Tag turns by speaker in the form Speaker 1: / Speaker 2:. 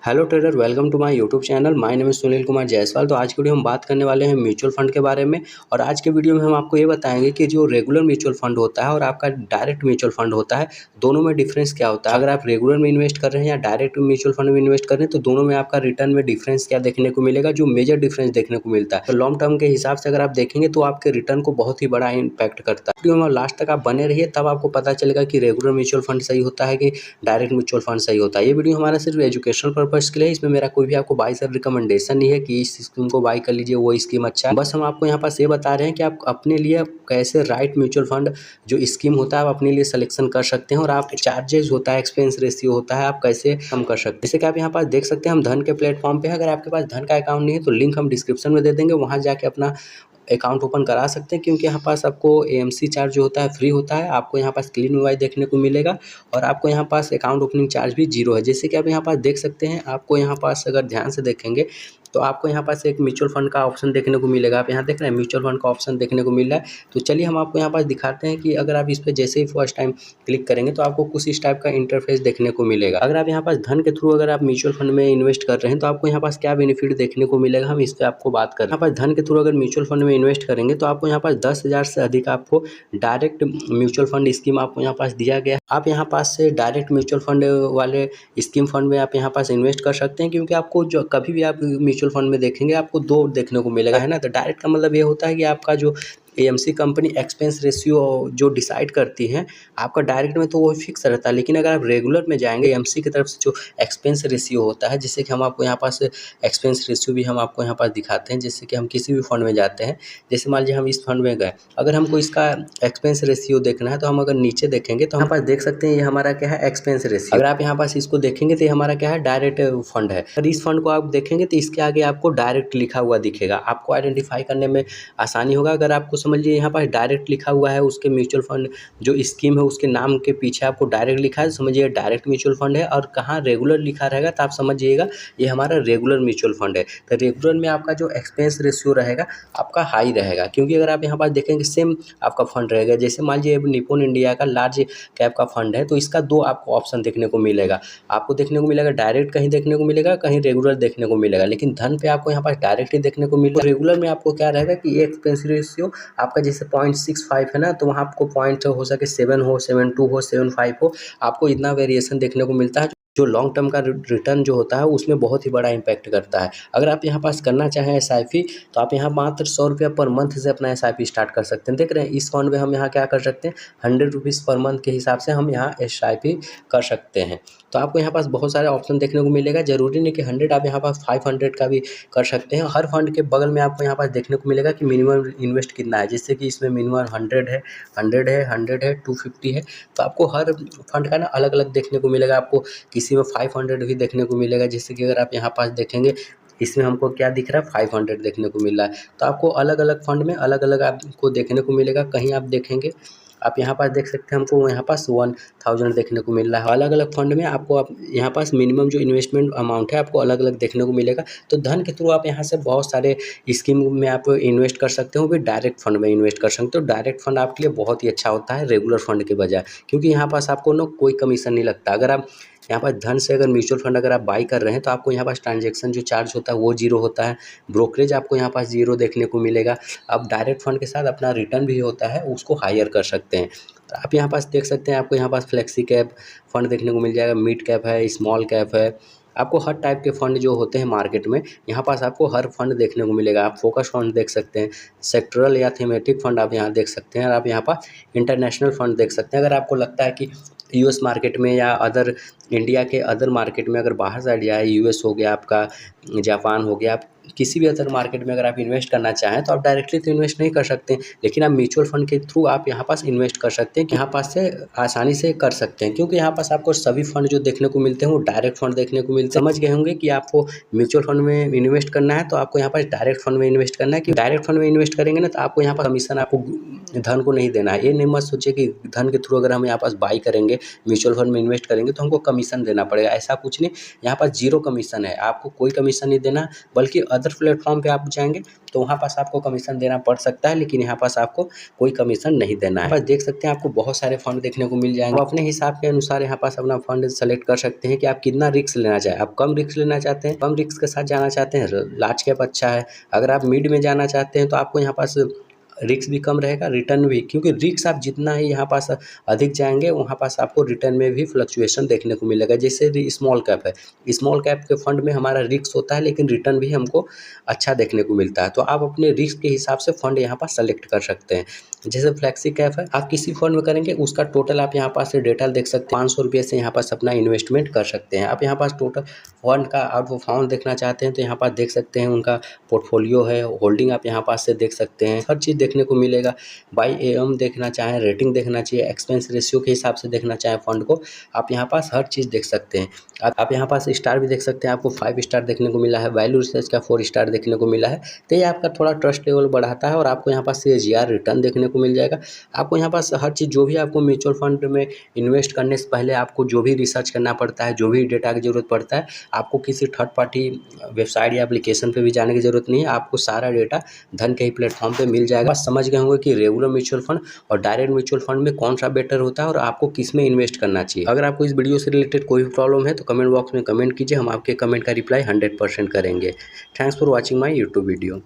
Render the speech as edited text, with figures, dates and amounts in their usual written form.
Speaker 1: Hello trader, welcome to my YouTube channel. My name is Sunil Kumar Jaiswal. तो आज की video हम बात करने वाले हैं म्यूचुअल फंड के बारे में। और आज के वीडियो में हम आपको ये बताएंगे कि जो रेगुलर म्यूचुअल फंड होता है और आपका डायरेक्ट म्यूचुअल फंड होता है, दोनों में डिफरेंस क्या होता है। अगर आप रेगुलर में इन्वेस्ट कर रहे हैं या डायरेक्ट म्यूचुअल फंड में इन्वेस्ट कर रहे हैं तो दोनों में आपका रिटर्न में डिफरेंस क्या देखने को मिलेगा, जो मेजर डिफरेंस देखने को मिलता है। तो लॉन्ग टर्म के हिसाब से अगर आप देखेंगे तो आपके रिटर्न को बहुत ही बड़ा इम्पैक्ट करता है। वीडियो में लास्ट तक आप बने रहिए, तब आपको पता चलेगा कि रेगुलर म्यूचुअल फंड सही होता है कि डायरेक्ट म्यूचुअल फंड सही होता है। ये वीडियो हमारा सिर्फ एजुकेशनल पर्पस के लिए, इसमें मेरा कोई भी आपको बाई रिकमेंडेशन नहीं है कि इस स्कीम को बाई कर लीजिए, वो स्कीम अच्छा है। बस हम आपको यहाँ पास ये बता रहे हैं कि आप अपने लिए कैसे राइट म्यूचुअल फंड जो स्कीम होता है आप अपने लिए सिलेक्शन कर सकते हैं, और आप चार्जेस होता है, एक्सपेंस रेशियो होता है, आप कैसे कम कर सकते हैं। जैसे कि आप यहाँ पास देख सकते हैं हम धन के प्लेटफॉर्म पे है। अगर आपके पास धन का अकाउंट नहीं है तो लिंक हम डिस्क्रिप्शन में दे देंगे, वहाँ जाके अपना अकाउंट ओपन करा सकते हैं। क्योंकि यहाँ पास आपको एएमसी चार्ज जो होता है फ्री होता है, आपको यहाँ पास क्लीन यूआई देखने को मिलेगा, और आपको यहाँ पास अकाउंट ओपनिंग चार्ज भी जीरो है। जैसे कि आप यहाँ पास देख सकते हैं, आपको यहाँ पास अगर ध्यान से देखेंगे तो आपको यहाँ पास एक म्यूचुअल फंड का ऑप्शन देखने को मिलेगा। आप यहाँ देख रहे हैं म्यूचुअल फंड का ऑप्शन देखने को मिल रहा है। तो चलिए हम आपको यहाँ पास दिखाते हैं कि अगर आप इस पर जैसे ही फर्स्ट टाइम क्लिक करेंगे तो आपको कुछ इस टाइप का इंटरफेस देखने को मिलेगा। अगर आप यहाँ पास धन के थ्रू अगर आप म्यूचुअल फंड में इन्वेस्ट कर रहे हैं तो आपको यहाँ पास क्या बेनिफिट देखने को मिलेगा, हम इस पर आपको बात करें। यहाँ पास धन के थ्रू अगर म्यूचुअल फंड में इन्वेस्ट करेंगे तो आपको यहाँ पास 10,000 से अधिक आपको डायरेक्ट म्यूचुअल फंड स्कीम आपको यहाँ पास दिया गया है। आप यहाँ पास से डायरेक्ट म्यूचुअल फंड वाले स्कीम फंड में आप यहाँ पास इन्वेस्ट कर सकते हैं। क्योंकि आपको जो कभी भी आप म्यूचुअल फंड में देखेंगे आपको दो देखने को मिलेगा, है ना। तो डायरेक्ट का मतलब ये होता है कि आपका जो एएमसी कंपनी एक्सपेंस रेशियो जो डिसाइड करती है, आपका डायरेक्ट में तो वो फिक्स रहता है। लेकिन अगर आप रेगुलर में जाएंगे एएमसी की तरफ से जो एक्सपेंस रेशियो होता है, जिससे कि हम आपको यहाँ पास एक्सपेंस रेशियो भी हम आपको यहाँ पास दिखाते हैं। जैसे कि हम किसी भी फंड में जाते हैं, जैसे मान लीजिए हम इस फंड में गए, अगर हमको इसका एक्सपेंस रेशियो देखना है तो हम अगर नीचे देखेंगे तो यहाँ पास देख सकते हैं ये हमारा क्या है, एक्सपेंस रेशियो। अगर आप यहाँ पास इसको देखेंगे तो ये हमारा क्या है, डायरेक्ट फंड है। अगर इस फंड को आप देखेंगे तो इसके आगे आपको डायरेक्ट लिखा हुआ दिखेगा, आपको आइडेंटिफाई करने में आसानी होगा। अगर आपको समझ लीजिए यहाँ पर डायरेक्ट लिखा हुआ है, उसके म्यूचुअल फंड जो स्कीम है उसके नाम के पीछे आपको डायरेक्ट लिखा है, समझिए डायरेक्ट म्यूचुअल फंड है। और कहाँ रेगुलर लिखा रहेगा तो आप समझिएगा ये हमारा रेगुलर म्यूचुअल फंड है। तो रेगुलर में आपका जो एक्सपेंस रेशियो रहेगा आपका हाई रहेगा। क्योंकि अगर आप यहाँ पर देखेंगे सेम आपका फंड रहेगा। जैसे मान लीजिए निप्पॉन इंडिया का लार्ज कैप का फंड है तो इसका दो आपको ऑप्शन देखने को मिलेगा। आपको देखने को मिलेगा डायरेक्ट कहीं देखने को मिलेगा, कहीं रेगुलर देखने को मिलेगा। लेकिन धन पे आपको यहाँ पर डायरेक्ट ही देखने को मिलेगा। रेगुलर में आपको क्या रहेगा कि ये एक्सपेंस रेशियो आपका जैसे 0.65 है ना, तो वहाँ आपको पॉइंट हो सके 7 हो, 7.2 हो, 7.5 हो, आपको इतना वेरिएशन देखने को मिलता है, जो लॉन्ग टर्म का रिटर्न जो होता है उसमें बहुत ही बड़ा इम्पैक्ट करता है। अगर आप यहाँ पास करना चाहें एसआईपी तो आप यहाँ मात्र 100 रुपया पर मंथ से अपना एसआईपी स्टार्ट कर सकते हैं। देख रहे हैं इस फंड में हम यहाँ क्या कर सकते हैं, 100 रुपीज़ पर मंथ के हिसाब से हम यहाँ एसआईपी कर सकते हैं। तो आपको यहाँ पास बहुत सारे ऑप्शन देखने को मिलेगा। जरूरी नहीं कि 100, आप यहाँ पास 500 का भी कर सकते हैं। हर फंड के बगल में आपको यहाँ पास देखने को मिलेगा कि मिनिमम इन्वेस्ट कितना है। जैसे कि इसमें मिनिमम 100 है, 100 है, 100 है, 250 है। तो आपको हर फंड का ना अलग अलग देखने को मिलेगा। आपको किसी में 500 भी देखने को मिलेगा। जैसे कि अगर आप यहाँ पास देखेंगे इसमें हमको क्या दिख रहा है, 500 देखने को मिल रहा है। तो आपको अलग अलग फंड में अलग अलग आपको देखने को मिलेगा। कहीं आप देखेंगे आप यहाँ पास देख सकते हैं हमको यहाँ पास 1000 देखने को मिल रहा है। अलग अलग फंड में आपको आप यहाँ पास मिनिमम जो इन्वेस्टमेंट अमाउंट है आपको अलग अलग देखने को मिलेगा। तो धन के थ्रू आप यहाँ से बहुत सारे स्कीम में आप इन्वेस्ट कर सकते हो, भी डायरेक्ट फंड में इन्वेस्ट कर सकते हो। डायरेक्ट फंड आपके लिए बहुत ही अच्छा होता है रेगुलर फंड के बजाय, क्योंकि यहाँ पास आपको ना कोई कमीशन नहीं लगता। अगर आप यहाँ पर धन से अगर म्यूचुअल फंड अगर आप बाई कर रहे हैं तो आपको यहाँ पास ट्रांजैक्शन जो चार्ज होता है वो जीरो होता है, ब्रोकरेज आपको यहाँ पास जीरो देखने को मिलेगा। अब डायरेक्ट फंड के साथ अपना रिटर्न भी होता है, उसको हायर कर सकते हैं। तो आप यहाँ पास देख सकते हैं, आपको यहाँ पास फ्लेक्सी कैप फंड देखने को मिल जाएगा, मिड कैप है, स्मॉल कैप है। आपको हर टाइप के फंड जो होते हैं मार्केट में यहाँ पास आपको हर फंड देखने को मिलेगा। आप फोकस फंड देख सकते हैं, सेक्टरल या थीमेटिक फंड आप यहाँ देख सकते हैं, और आप यहाँ पास इंटरनेशनल फंड देख सकते हैं। अगर आपको लगता है कि यूएस मार्केट में या अदर इंडिया के अदर मार्केट में अगर बाहर साइड जाए, यूएस हो गया आपका, जापान हो गया, आप किसी भी अदर मार्केट में अगर आप इन्वेस्ट करना चाहें तो आप डायरेक्टली तो इन्वेस्ट नहीं कर सकते, लेकिन आप म्यूचुअल फंड के थ्रू आप यहाँ पास इन्वेस्ट कर सकते हैं। यहाँ पास से आसानी से कर सकते हैं, क्योंकि यहाँ पास आपको सभी फंड जो देखने को मिलते हैं वो डायरेक्ट फंड देखने को मिलते हैं। समझ गए होंगे कि आपको म्यूचुअल फंड में इन्वेस्ट करना है तो आपको यहाँ पास डायरेक्ट फंड में इन्वेस्ट करना है। कि डायरेक्ट फंड में इन्वेस्ट करेंगे ना तो आपको यहाँ पर कमीशन आपको धन को नहीं देना है। ये नहीं मत सोचिए कि धन के थ्रू अगर हम यहाँ पास बाई करेंगे, म्यूचुअल फंड में इन्वेस्ट करेंगे तो हमको कमीशन देना पड़ेगा, ऐसा कुछ नहीं। यहाँ पर जीरो कमीशन है, आपको कोई कमीशन नहीं देना, बल्कि अदर प्लेटफॉर्म पे आप जाएंगे तो वहाँ पास आपको कमीशन देना पड़ सकता है, लेकिन यहाँ पास आपको कोई कमीशन नहीं देना है। बस देख सकते हैं आपको बहुत सारे फंड देखने को मिल जाएंगे। आप अपने हिसाब के अनुसार यहाँ पास अपना फंड सेलेक्ट कर सकते हैं कि आप कितना रिस्क लेना चाहें। आप कम रिस्क लेना चाहते हैं, कम रिस्क के साथ जाना चाहते हैं, लार्ज कैप अच्छा है। अगर आप मिड में जाना चाहते हैं तो आपको यहाँ पास रिस्क भी कम रहेगा, रिटर्न भी, क्योंकि रिस्क आप जितना ही यहाँ पास अधिक जाएंगे वहाँ पास आपको रिटर्न में भी फ्लक्चुएशन देखने को मिलेगा। जैसे स्मॉल कैप है, स्मॉल कैप के फंड में हमारा रिस्क होता है लेकिन रिटर्न भी हमको अच्छा देखने को मिलता है। तो आप अपने रिस्क के हिसाब से फंड यहाँ पर सेलेक्ट कर सकते हैं। जैसे फ्लैक्सी कैप है, आप किसी फंड में करेंगे उसका टोटल आप यहाँ पास डेटा देख सकते हैं। 500 रुपये से यहाँ पास अपना इन्वेस्टमेंट कर सकते हैं। आप यहाँ पास टोटल फंड का आउटफॉर्म देखना चाहते हैं तो यहाँ पास देख सकते हैं, उनका पोर्टफोलियो है, होल्डिंग आप यहाँ पास से देख सकते हैं, हर चीज़ देखने को मिलेगा। बाई एम देखना चाहें, रेटिंग देखना चाहिए, एक्सपेंस रेशियो के हिसाब से देखना चाहें फंड को, आप यहाँ पास हर चीज़ देख सकते हैं। आप यहाँ पास स्टार भी देख सकते हैं, आपको 5 स्टार देखने को मिला है, वैल्यू रिसर्च का 4 स्टार देखने को मिला है। तो ये आपका थोड़ा ट्रस्ट लेवल बढ़ाता है और आपको यहाँ पास CAGR रिटर्न देखने को मिल जाएगा। आपको यहाँ पास हर चीज़, जो भी आपको म्यूचुअल फंड में इन्वेस्ट करने से पहले आपको जो भी रिसर्च करना पड़ता है, जो भी डेटा की ज़रूरत पड़ता है, आपको किसी थर्ड पार्टी वेबसाइट या एप्लीकेशन पे भी जाने की ज़रूरत नहीं है। आपको सारा डेटा धन के ही प्लेटफॉर्म पे मिल जाएगा। समझ गए होंगे कि रेगुलर म्यूचुअल फंड और डायरेक्ट म्यूचुअल फंड में कौन सा बेटर होता है और आपको किस में इन्वेस्ट करना चाहिए। अगर आपको इस वीडियो से रिलेटेड कोई भी प्रॉब्लम है तो कमेंट बॉक्स में कमेंट कीजिए, हम आपके कमेंट का रिप्लाई 100% करेंगे। Thanks for watching my YouTube video.